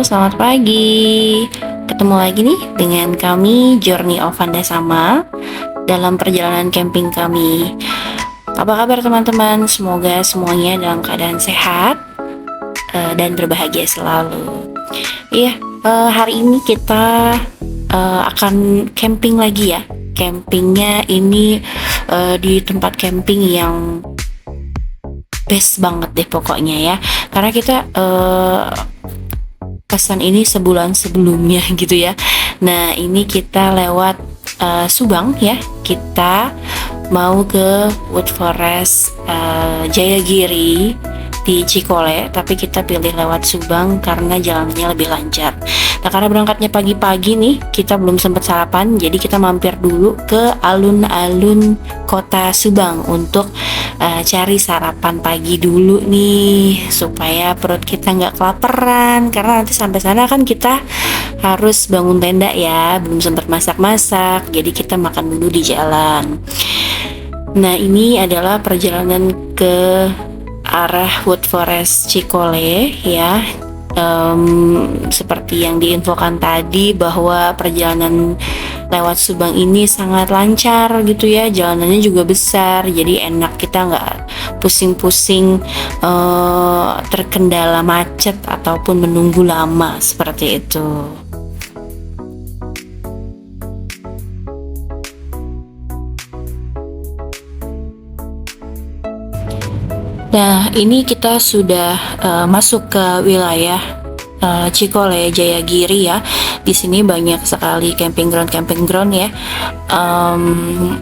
selamat pagi. Ketemu lagi nih dengan kami Journey of Vanda Sama dalam perjalanan camping kami. Apa kabar teman-teman? Semoga semuanya dalam keadaan sehat dan berbahagia selalu. Iya, hari ini kita akan camping lagi ya. Campingnya ini di tempat camping yang best banget deh pokoknya ya, karena kita pesan ini sebulan sebelumnya gitu ya. Nah ini kita lewat Subang ya, kita mau ke Wood Forest Jayagiri di Cikole, tapi kita pilih lewat Subang karena jalannya lebih lancar. Nah karena berangkatnya pagi-pagi nih, kita belum sempat sarapan, jadi kita mampir dulu ke alun-alun kota Subang untuk cari sarapan pagi dulu nih, supaya perut kita nggak kelaparan, karena nanti sampai sana kan kita harus bangun tenda ya, belum sempat masak-masak, jadi kita makan dulu di jalan. Nah ini adalah perjalanan ke arah Wood Forest Cikole ya. Seperti yang diinfokan tadi bahwa perjalanan lewat Subang ini sangat lancar gitu ya, jalanannya juga besar, jadi enak, kita nggak pusing-pusing terkendala macet ataupun menunggu lama seperti itu. Nah, ini kita sudah masuk ke wilayah Cikole Jayagiri ya. Di sini banyak sekali camping ground ya.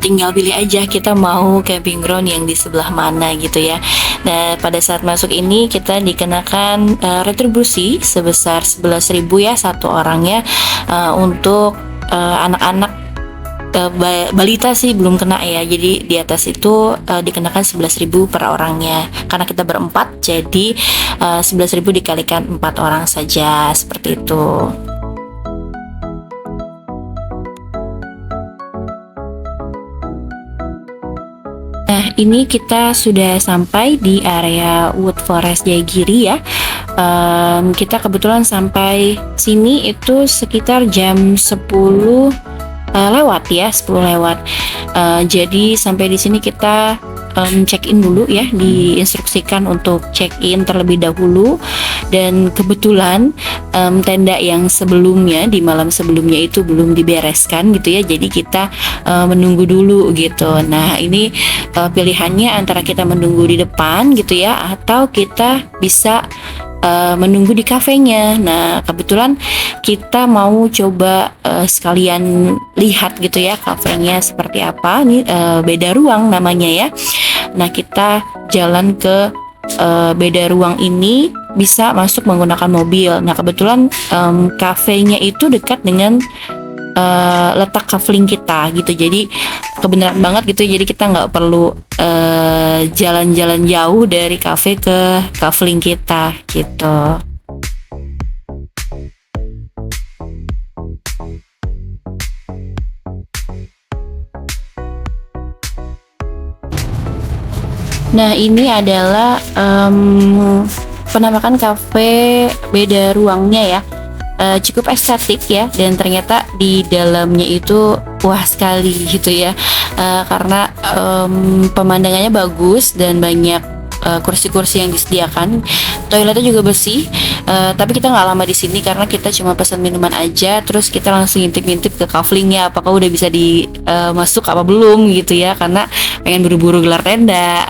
Tinggal pilih aja kita mau camping ground yang di sebelah mana gitu ya. Nah, pada saat masuk ini kita dikenakan retribusi sebesar 11.000 ya satu orangnya, untuk anak-anak. Balita sih belum kena ya, jadi di atas itu dikenakan 11.000 per orangnya, karena kita berempat jadi 11.000 dikalikan 4 orang saja seperti itu. Nah ini kita sudah sampai di area Wood Forest Jayagiri ya. Kita kebetulan sampai sini itu sekitar jam 10 lewat ya, 10 lewat. Jadi sampai di sini kita check in dulu ya, diinstruksikan untuk check in terlebih dahulu, dan kebetulan tenda yang sebelumnya di malam sebelumnya itu belum dibereskan gitu ya, jadi kita menunggu dulu gitu. Nah ini pilihannya antara kita menunggu di depan gitu ya, atau kita bisa menunggu di kafenya. Nah kebetulan kita mau coba sekalian lihat gitu ya kafenya seperti apa. Ini beda ruang namanya ya. Nah kita jalan ke beda ruang ini, bisa masuk menggunakan mobil. Nah kebetulan kafenya itu dekat dengan letak kafling kita gitu, jadi kebenaran banget gitu, jadi kita nggak perlu jalan-jalan jauh dari kafe ke kafling kita gitu. Nah ini adalah penampakan kafe beda ruangnya ya. Cukup estetik ya, dan ternyata di dalamnya itu wah sekali gitu ya, karena pemandangannya bagus dan banyak kursi-kursi yang disediakan. Toiletnya juga bersih, tapi kita nggak lama di sini karena kita cuma pesan minuman aja, terus kita langsung ngintip-ngintip ke kaflingnya apakah udah bisa dimasuk apa belum gitu ya, karena pengen buru-buru gelar tenda.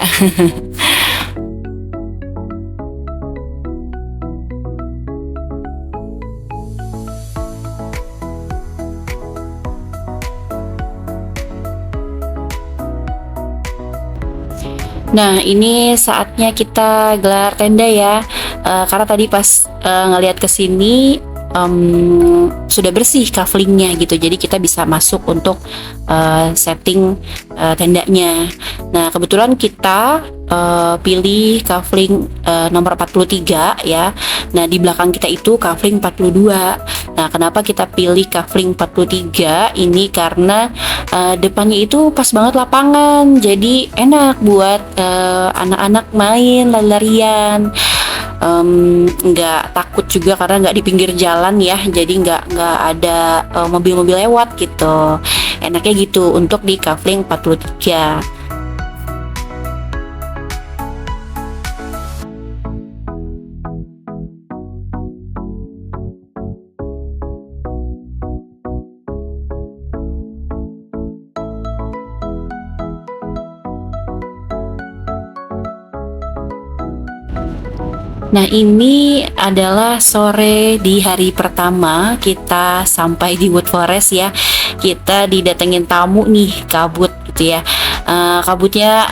Nah ini saatnya kita gelar tenda ya, karena tadi pas ngelihat ke sini sudah bersih kaflingnya gitu, jadi kita bisa masuk untuk setting tendanya. Nah kebetulan kita pilih kafling nomor 43 ya. Nah di belakang kita itu kafling 42. Nah kenapa kita pilih kafling 43 ini, karena depannya itu pas banget lapangan, jadi enak buat anak-anak main lari-larian. nggak takut juga karena nggak di pinggir jalan ya, jadi nggak ada mobil-mobil lewat gitu. Enaknya gitu untuk di Kavling 43. Nah, ini adalah sore di hari pertama kita sampai di Wood Forest ya. Kita didatengin tamu nih, kabut gitu ya. Kabutnya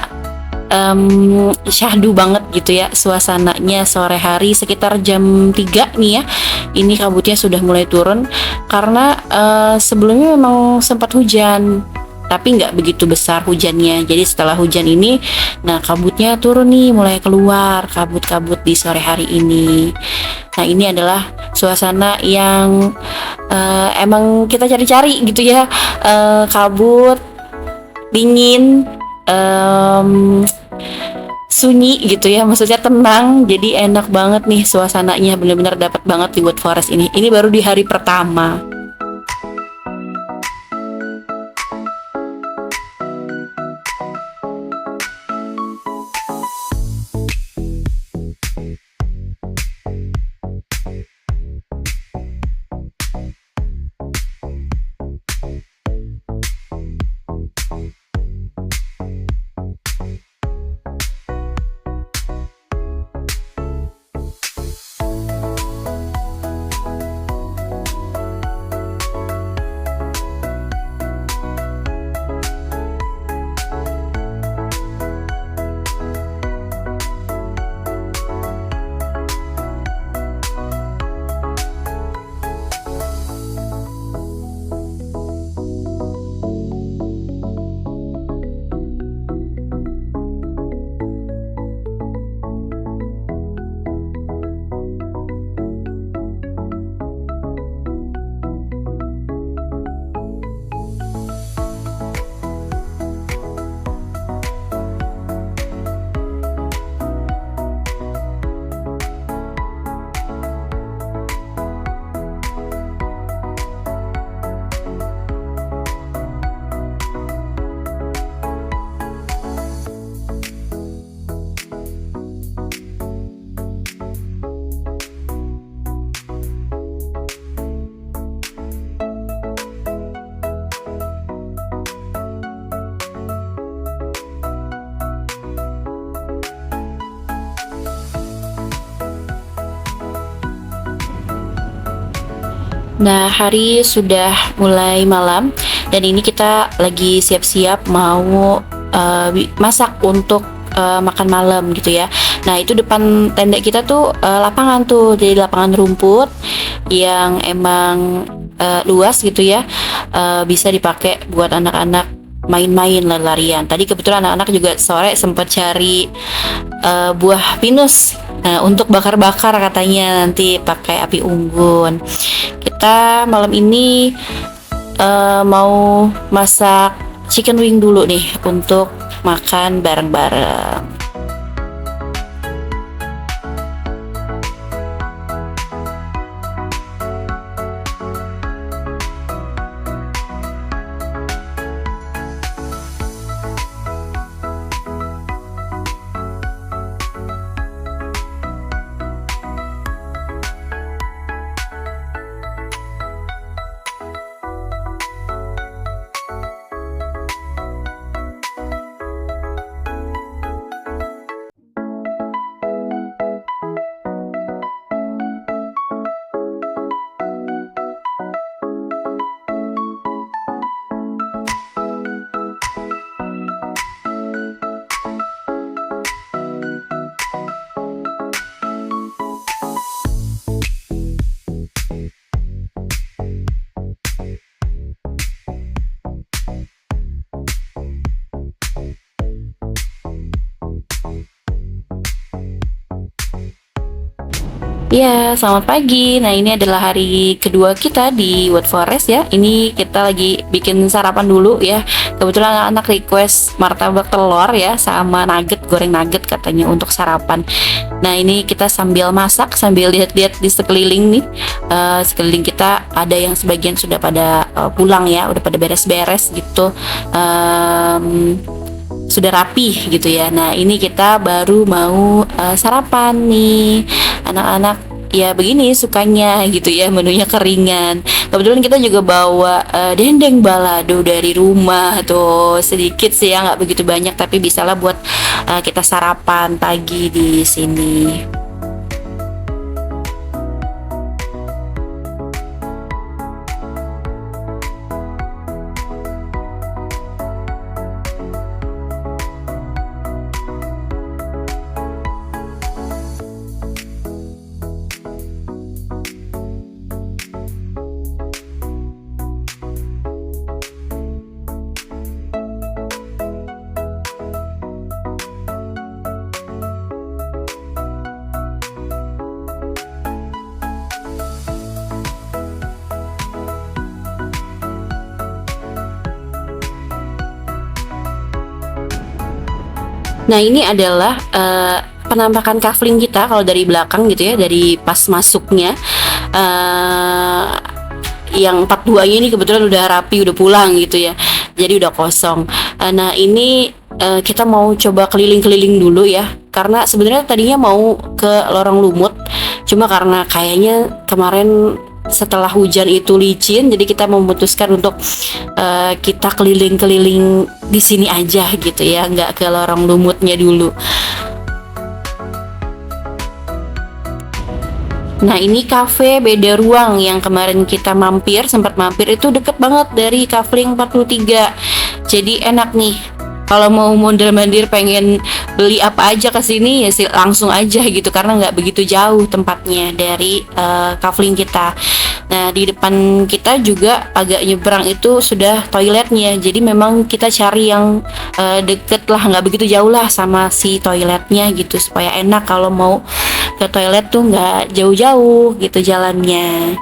syahdu banget gitu ya suasananya sore hari sekitar jam 3 nih ya. Ini kabutnya sudah mulai turun karena sebelumnya memang sempat hujan, tapi nggak begitu besar hujannya. Jadi setelah hujan ini, nah kabutnya turun nih, mulai keluar kabut-kabut di sore hari ini. Nah, ini adalah suasana yang emang kita cari-cari gitu ya. Kabut, dingin, sunyi gitu ya, maksudnya tenang. Jadi enak banget nih suasananya, bener-bener dapat banget di Wood Forest ini. Ini baru di hari pertama. Nah, hari sudah mulai malam dan ini kita lagi siap-siap mau masak untuk makan malam gitu ya. Nah, itu depan tenda kita tuh lapangan tuh, jadi lapangan rumput yang emang luas gitu ya. Bisa dipakai buat anak-anak main-main, lari-larian. Tadi kebetulan anak-anak juga sore sempat cari buah pinus. Nah, untuk bakar-bakar katanya nanti pakai api unggun. Kita malam ini mau masak chicken wing dulu nih untuk makan bareng-bareng. Ya, selamat pagi. Nah, ini adalah hari kedua kita di Wood Forest ya. Ini kita lagi bikin sarapan dulu ya. Kebetulan anak-anak request martabak telur ya sama nugget, goreng nugget katanya untuk sarapan. Nah, ini kita sambil masak, sambil lihat-lihat di sekeliling nih. Sekeliling kita ada yang sebagian sudah pada pulang ya, udah pada beres-beres gitu. Sudah rapih gitu ya. Nah, ini kita baru mau sarapan nih. Anak-anak ya begini sukanya gitu ya, menunya keringan. Kebetulan kita juga bawa dendeng balado dari rumah tuh, sedikit sih ya, nggak begitu banyak tapi bisalah buat kita sarapan pagi di sini. Nah, ini adalah penampakan kafling kita kalau dari belakang gitu ya, dari pas masuknya. Uh, yang 42-nya ini kebetulan udah rapi, udah pulang gitu ya. Jadi udah kosong. Nah, ini kita mau coba keliling-keliling dulu ya. Karena sebenarnya tadinya mau ke Lorong Lumut, cuma karena kayaknya kemarin setelah hujan itu licin, jadi kita memutuskan untuk kita keliling-keliling di sini aja gitu ya, nggak ke Lorong Lumutnya dulu. Nah, ini cafe beda ruang yang kemarin kita sempat mampir itu deket banget dari Kafling 43. Jadi enak nih. Kalau mau mondar-mandir pengen beli apa aja ke sini ya sih langsung aja gitu, karena nggak begitu jauh tempatnya dari Kafling kita. Nah, di depan kita juga agak nyebrang itu sudah toiletnya. Jadi memang kita cari yang deket lah, nggak begitu jauh lah sama si toiletnya gitu, supaya enak kalau mau ke toilet tuh nggak jauh-jauh gitu jalannya.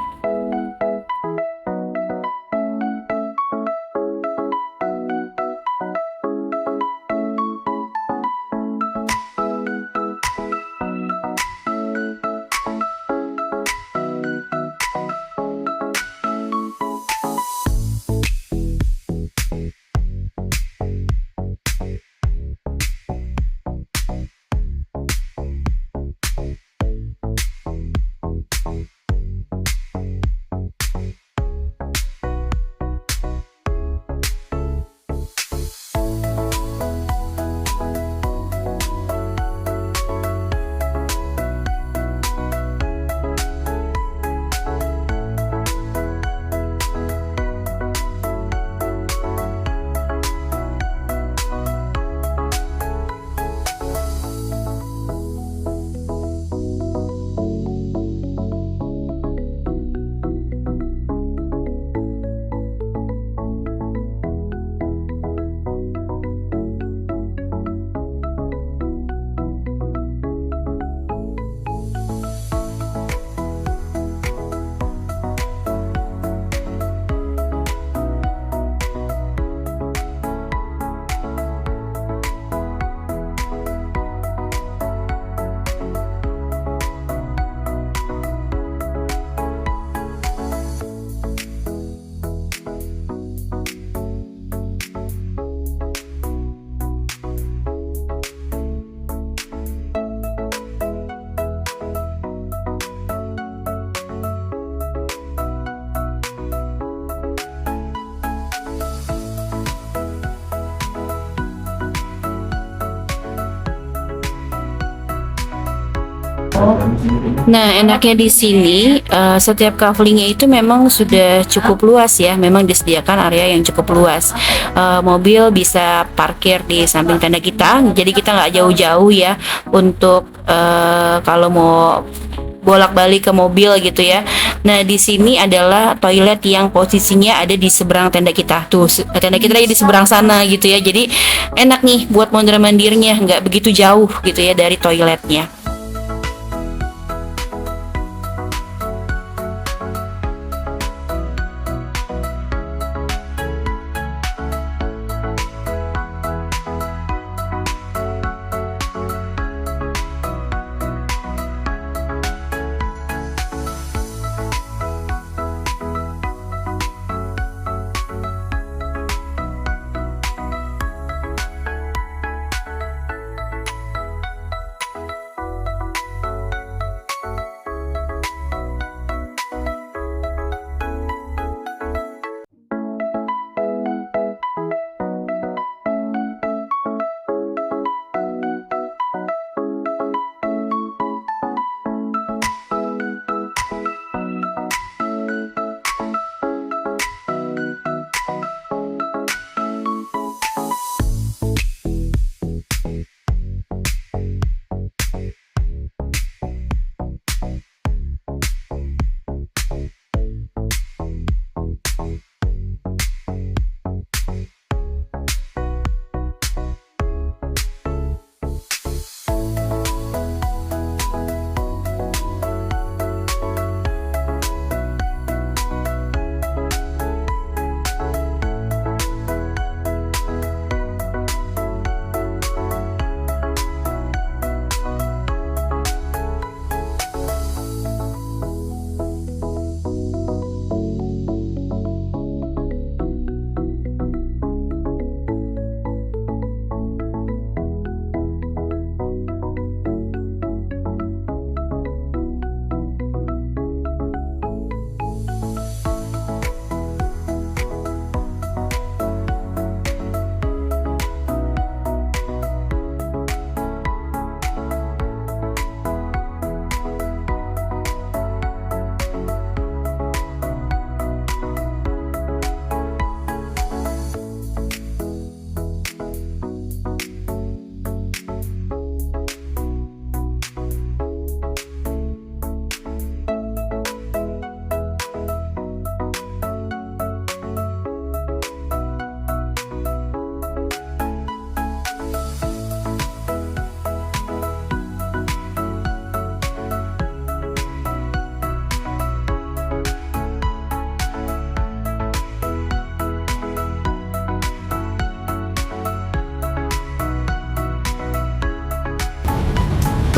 Nah, enaknya di sini setiap kavelingnya itu memang sudah cukup luas ya. Memang disediakan area yang cukup luas. Mobil bisa parkir di samping tenda kita. Jadi kita nggak jauh-jauh ya untuk kalau mau bolak-balik ke mobil gitu ya. Nah, di sini adalah toilet yang posisinya ada di seberang tenda kita. Tuh, tenda kita lagi di seberang sana gitu ya. Jadi enak nih buat mondar-mandirnya, nggak begitu jauh gitu ya dari toiletnya.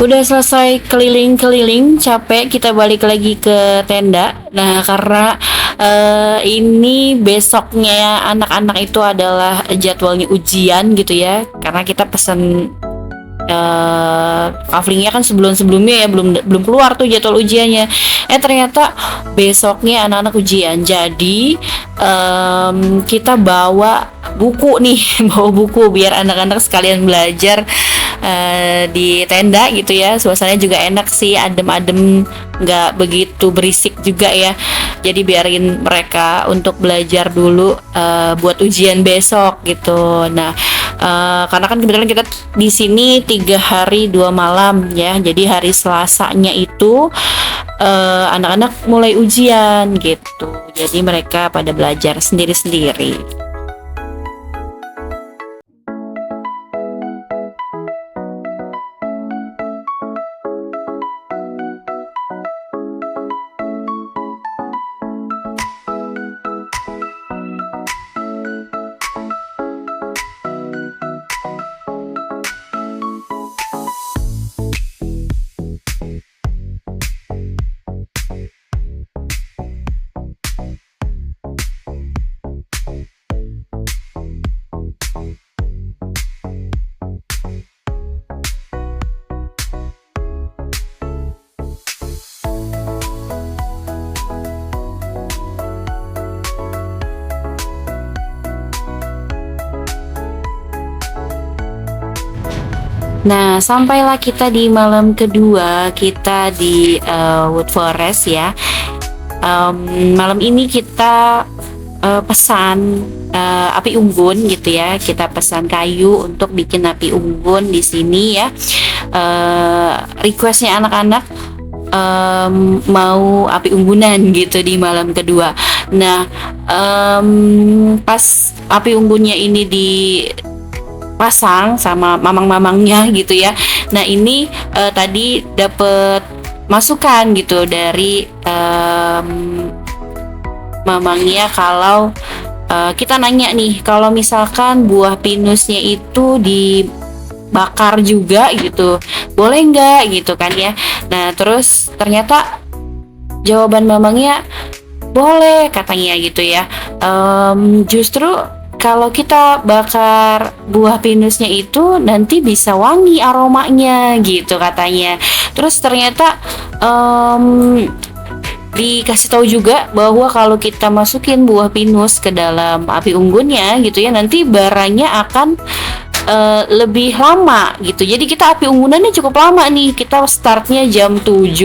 Udah selesai keliling-keliling, capek, kita balik lagi ke tenda. Nah, karena ini besoknya anak-anak itu adalah jadwalnya ujian gitu ya. Karena kita pesan coveringnya kan sebelumnya ya belum keluar tuh jadwal ujiannya. Ternyata besoknya anak-anak ujian. Jadi kita bawa buku nih, bawa buku biar anak-anak sekalian belajar di tenda gitu ya. Suasananya juga enak sih, adem-adem, nggak begitu berisik juga ya. Jadi biarin mereka untuk belajar dulu buat ujian besok gitu. Nah, karena kan kebetulan kita di sini 3 hari 2 malam ya. Jadi hari Selasanya itu anak-anak mulai ujian gitu. Jadi mereka pada belajar sendiri-sendiri. Nah, sampailah kita di malam kedua kita di Wood Forest ya. Malam ini kita pesan api unggun gitu ya. Kita pesan kayu untuk bikin api unggun di sini ya. Requestnya anak-anak mau api unggunan gitu di malam kedua. Nah, pas api unggunnya ini dipasang sama mamang-mamangnya gitu ya. Nah, ini tadi dapet masukan gitu dari mamangnya kalau kita nanya nih, kalau misalkan buah pinusnya itu dibakar juga gitu, boleh nggak gitu kan ya. Nah, terus ternyata jawaban mamangnya boleh katanya gitu ya. Justru kalau kita bakar buah pinusnya itu nanti bisa wangi aromanya gitu katanya. Terus ternyata dikasih tahu juga bahwa kalau kita masukin buah pinus ke dalam api unggunnya gitu ya, nanti baranya akan lebih lama gitu. Jadi kita api unggunannya cukup lama nih. Kita startnya jam 7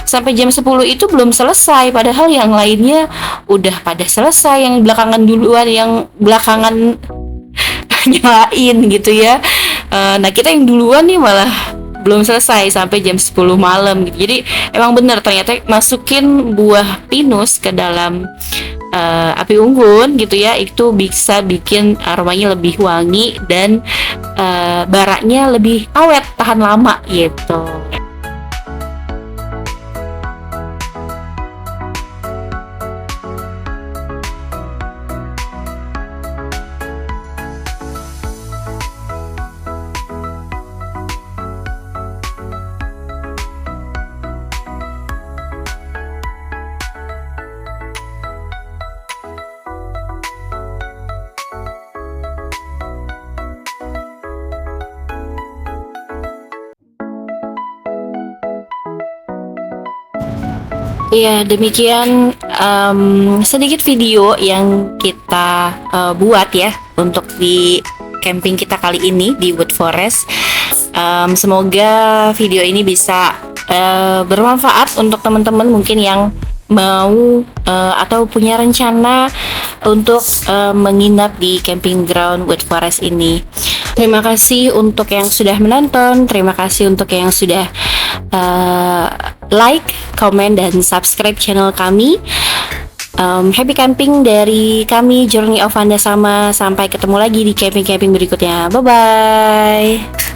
sampai jam 10 itu belum selesai, padahal yang lainnya udah pada selesai, yang belakangan duluan, yang belakangan nyalain gitu ya. Nah, kita yang duluan nih malah belum selesai sampai jam 10 malam gitu. Jadi emang bener ternyata masukin buah pinus ke dalam api unggun gitu ya, itu bisa bikin aromanya lebih wangi dan baraknya lebih awet, tahan lama gitu. Iya, demikian sedikit video yang kita buat ya untuk di camping kita kali ini di Wood Forest. Semoga video ini bisa bermanfaat untuk teman-teman mungkin yang mau atau punya rencana untuk menginap di camping ground Wood Forest ini. Terima kasih untuk yang sudah menonton, terima kasih untuk yang sudah like, komen, dan subscribe channel kami. Happy camping dari kami, Journey of Anda Sama. Sampai ketemu lagi di camping-camping berikutnya. Bye-bye.